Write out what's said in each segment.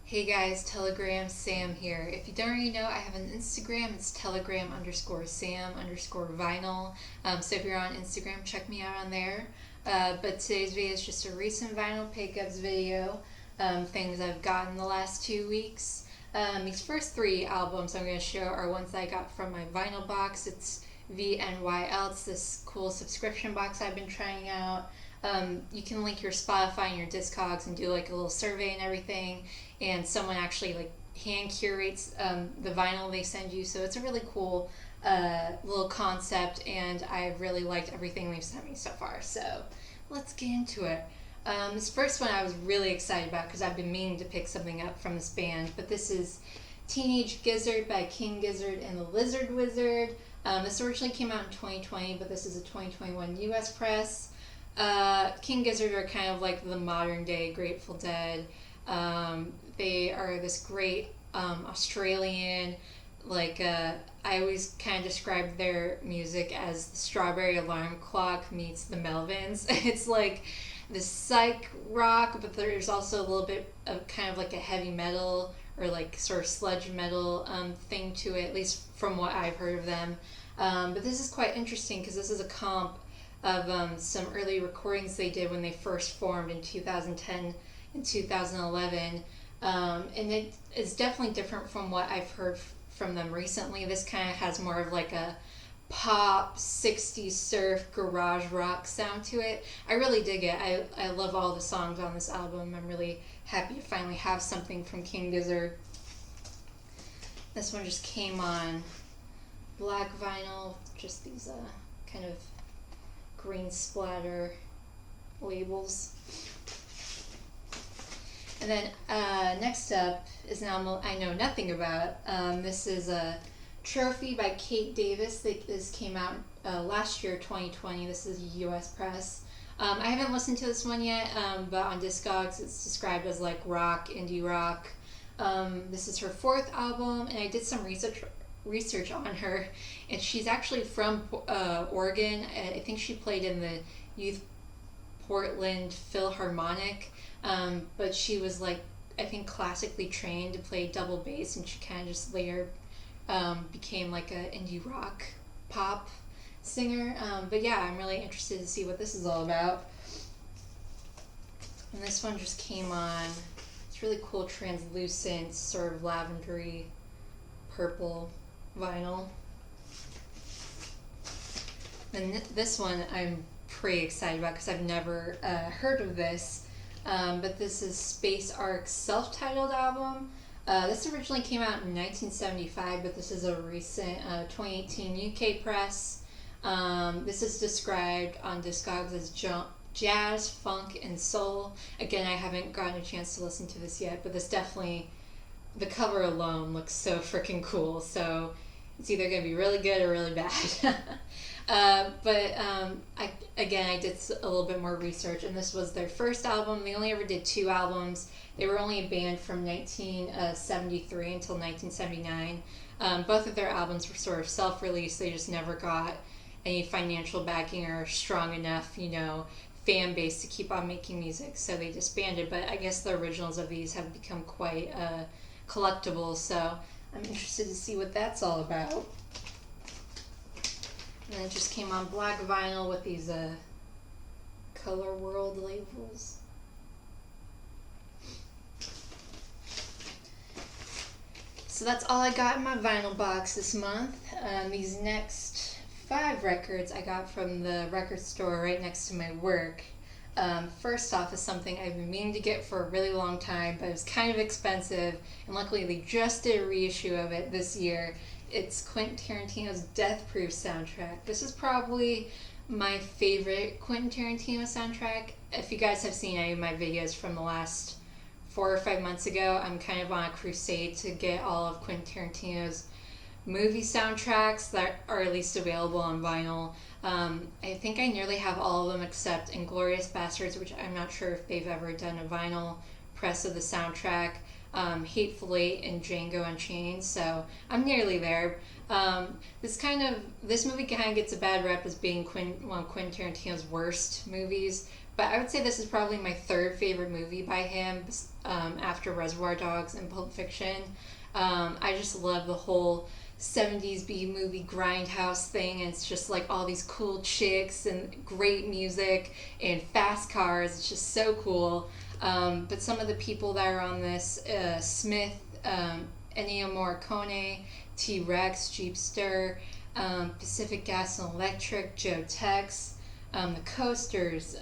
Hey guys, Telegram Sam here. If you don't already know, I have an Instagram. It's telegram_Sam_vinyl. So if you're on Instagram, check me out on there. But today's video is just a recent vinyl pickups video. Things I've gotten the last 2 weeks. These first 3 albums I'm going to show are ones that I got from my vinyl box. It's VNYL. It's this cool subscription box I've been trying out. You can link your Spotify and your Discogs and do like a little survey and everything, and someone actually like hand curates the vinyl they send you, so it's a really cool little concept, and I've really liked everything they've sent me so far. So let's get into it. This first one I was really excited about because I've been meaning to pick something up from this band, but this is Teenage Gizzard by King Gizzard and the Lizard Wizard. This originally came out in 2020, but this is a 2021 US press. King Gizzard are kind of like the modern day Grateful Dead. They are this great Australian, I always kind of describe their music as the Strawberry Alarm Clock meets the Melvins. It's like this psych rock, but there's also a little bit of kind of like a heavy metal or like sort of sludge metal thing to it, at least from what I've heard of them. But this is quite interesting because this is a comp of some early recordings they did when they first formed in 2010 and 2011. And it is definitely different from what I've heard from them recently. This kind of has more of like a pop, 60s surf, garage rock sound to it. I really dig it. I love all the songs on this album. I'm really happy to finally have something from King Gizzard. This one just came on black vinyl, just these kind of green splatter labels. And then next up is an album I know nothing about. This is a Trophy by Kate Davis. This came out last year, 2020. This is a US press. I haven't listened to this one yet, but on Discogs it's described as like rock, indie rock. This is her 4th album, and I did some research on her, and she's actually from Oregon. I think she played in the Youth Portland Philharmonic, but she was like, I think, classically trained to play double bass, and she kind of just later became like a indie rock pop singer. But yeah, I'm really interested to see what this is all about. And this one just came on. It's really cool, translucent, sort of lavendery purple vinyl. And this one I'm pretty excited about because I've never heard of this, but this is Space Ark's self-titled album. This originally came out in 1975, but this is a recent 2018 UK press. This is described on Discogs as jazz, funk, and soul. Again, I haven't gotten a chance to listen to this yet, but this definitely, the cover alone looks so freaking cool, so it's either going to be really good or really bad. I did a little bit more research, and this was their first album. They only ever did 2 albums. They were only a band from 1973 until 1979. Both of their albums were sort of self-released. They just never got any financial backing or strong enough, fan base to keep on making music, so they disbanded. But I guess the originals of these have become quite collectible, so I'm interested to see what that's all about. And it just came on black vinyl with these Color World labels. So that's all I got in my vinyl box this month. These next 5 records I got from the record store right next to my work. First off is something I've been meaning to get for a really long time, but it was kind of expensive, and luckily they just did a reissue of it this year. It's Quentin Tarantino's Death Proof soundtrack. This is probably my favorite Quentin Tarantino soundtrack. If you guys have seen any of my videos from the last 4 or 5 months ago, I'm kind of on a crusade to get all of Quentin Tarantino's movie soundtracks that are at least available on vinyl. I think I nearly have all of them except Inglourious Basterds, which I'm not sure if they've ever done a vinyl press of the soundtrack, Hateful Eight, and Django Unchained, so I'm nearly there. This movie kind of gets a bad rep as being one of Quentin Tarantino's worst movies, but I would say this is probably my 3rd favorite movie by him, after Reservoir Dogs and Pulp Fiction. I just love the whole 70s B movie grindhouse thing. It's just like all these cool chicks and great music and fast cars. It's just so cool. But some of the people that are on this, Smith, Ennio Morricone, T-Rex, Jeepster, Pacific Gas and Electric, Joe Tex, the Coasters,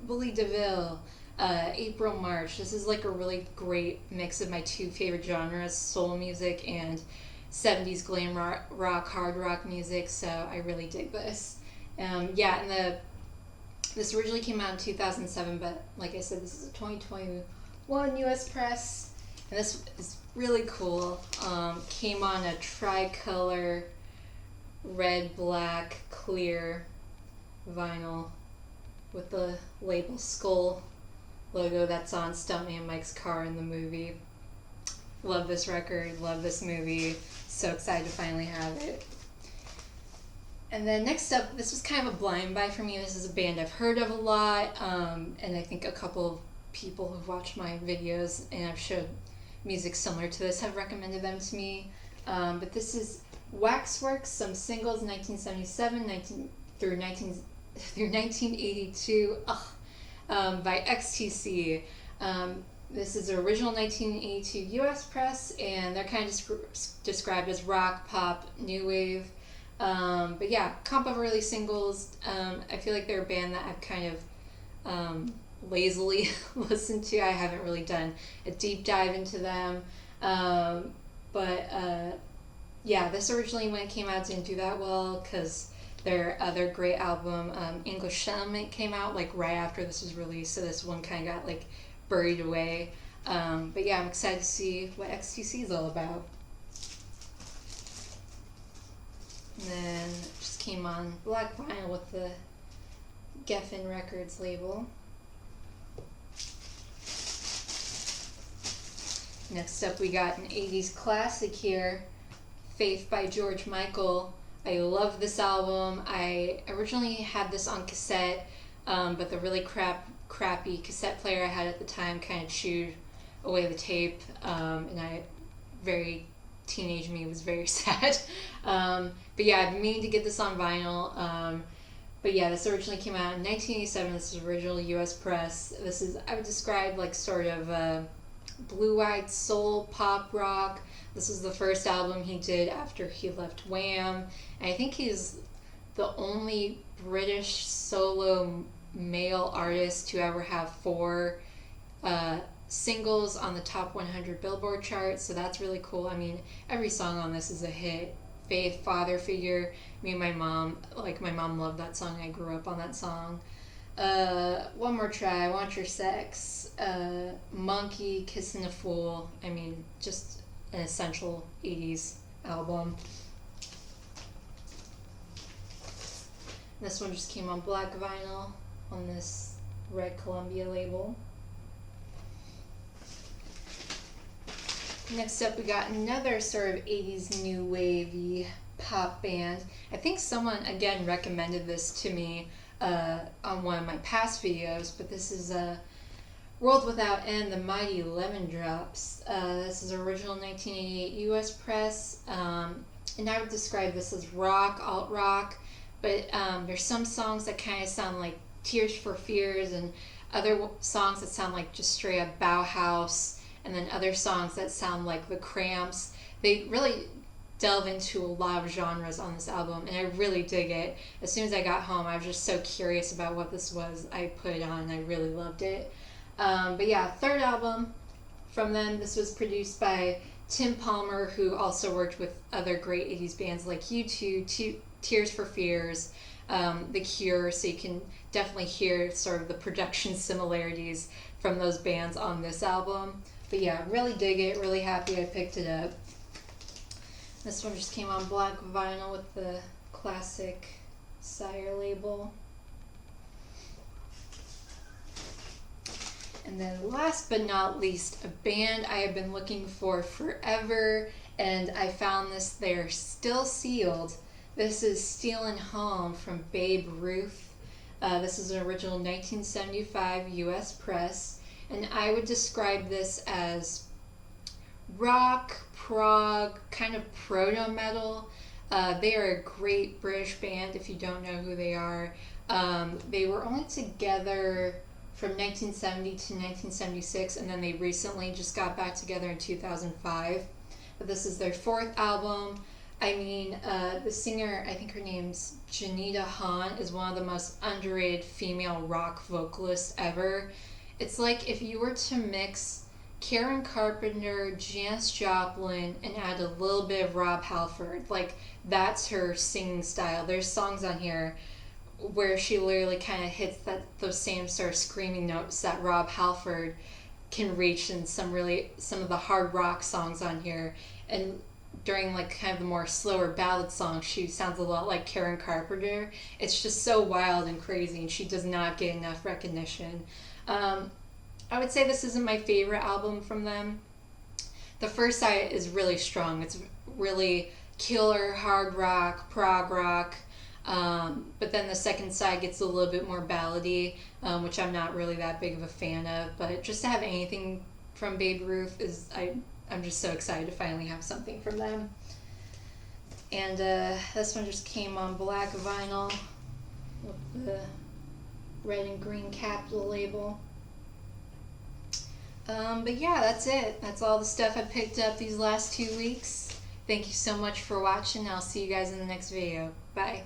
Willie DeVille, April March. This is like a really great mix of my two favorite genres, soul music and 70s glam rock, hard rock music, so I really dig this. And this originally came out in 2007, but like I said, this is a 2021 US press, and this is really cool. Came on a tricolor red, black, clear vinyl with the label Skull logo that's on Stuntman Mike's car in the movie. Love this record, love this movie, so excited to finally have it. And then next up, this was kind of a blind buy for me. This is a band I've heard of a lot, and I think a couple of people who've watched my videos and I've showed music similar to this have recommended them to me. But this is Waxworks, some singles 1977 through 1982 by XTC. This is the original 1982 US press, and they're kind of described as rock, pop, new wave. But yeah, comp of early singles. I feel like they're a band that I've kind of lazily listened to. I haven't really done a deep dive into them. Yeah, this originally, when it came out, didn't do that well because their other great album, English Settlement, came out like right after this was released, so this one kind of got like buried away. But yeah, I'm excited to see what XTC is all about. And then it just came on black vinyl with the Geffen Records label. Next up, we got an 80s classic here, Faith by George Michael. I love this album. I originally had this on cassette, but the really crappy cassette player I had at the time kind of chewed away the tape, and teenage me was very sad. But yeah, I've been meaning to get this on vinyl. But yeah, this originally came out in 1987. This is original US press. This is, I would describe, like sort of blue-eyed soul pop rock. This is the first album he did after he left Wham. And I think he's the only British solo male artist to ever have 4 singles on the top 100 Billboard chart, so that's really cool. I mean, every song on this is a hit. Faith, Father Figure, me and my mom loved that song. I grew up on that song. One More Try, Want Your Sex, Monkey, Kissing a Fool. I mean, just an essential 80s album. This one just came on black vinyl on this red Columbia label. Next up, we got another sort of 80s new wavy pop band. I think someone, again, recommended this to me on one of my past videos, but this is World Without End, the Mighty Lemon Drops. This is original 1988 US press, and I would describe this as rock, alt-rock, but there's some songs that kind of sound like Tears for Fears, and other songs that sound like just straight up Bauhaus, and then other songs that sound like The Cramps. They really delve into a lot of genres on this album, and I really dig it. As soon as I got home, I was just so curious about what this was. I put it on and I really loved it. But yeah, third album from them. This was produced by Tim Palmer, who also worked with other great 80s bands like U2, Tears for Fears, The Cure, so you can definitely hear sort of the production similarities from those bands on this album. But yeah, really dig it, really happy I picked it up. This one just came on black vinyl with the classic Sire label. And then last but not least, a band I have been looking for forever, and I found this. They're still sealed. This is Stealin' Home from Babe Ruth. This is an original 1975 US press. and I would describe this as rock, prog, kind of proto-metal. They are a great British band if you don't know who they are. They were only together from 1970 to 1976, and then they recently just got back together in 2005. But this is their fourth album. I mean, the singer, I think her name's Janita Hahn, is one of the most underrated female rock vocalists ever. It's like if you were to mix Karen Carpenter, Janis Joplin, and add a little bit of Rob Halford. Like, that's her singing style. There's songs on here where she literally kind of hits those same sort of screaming notes that Rob Halford can reach in some of the hard rock songs on here. And during like kind of the more slower ballad songs, she sounds a lot like Karen Carpenter. It's just so wild and crazy, and she does not get enough recognition. I would say this isn't my favorite album from them. The first side is really strong. It's really killer hard rock, prog rock. But then the second side gets a little bit more ballady, which I'm not really that big of a fan of. But just to have anything from Babe Ruth I'm just so excited to finally have something from them. And this one just came on black vinyl with the red and green Capitol label. But yeah, that's it. That's all the stuff I picked up these last 2 weeks. Thank you so much for watching. I'll see you guys in the next video. Bye.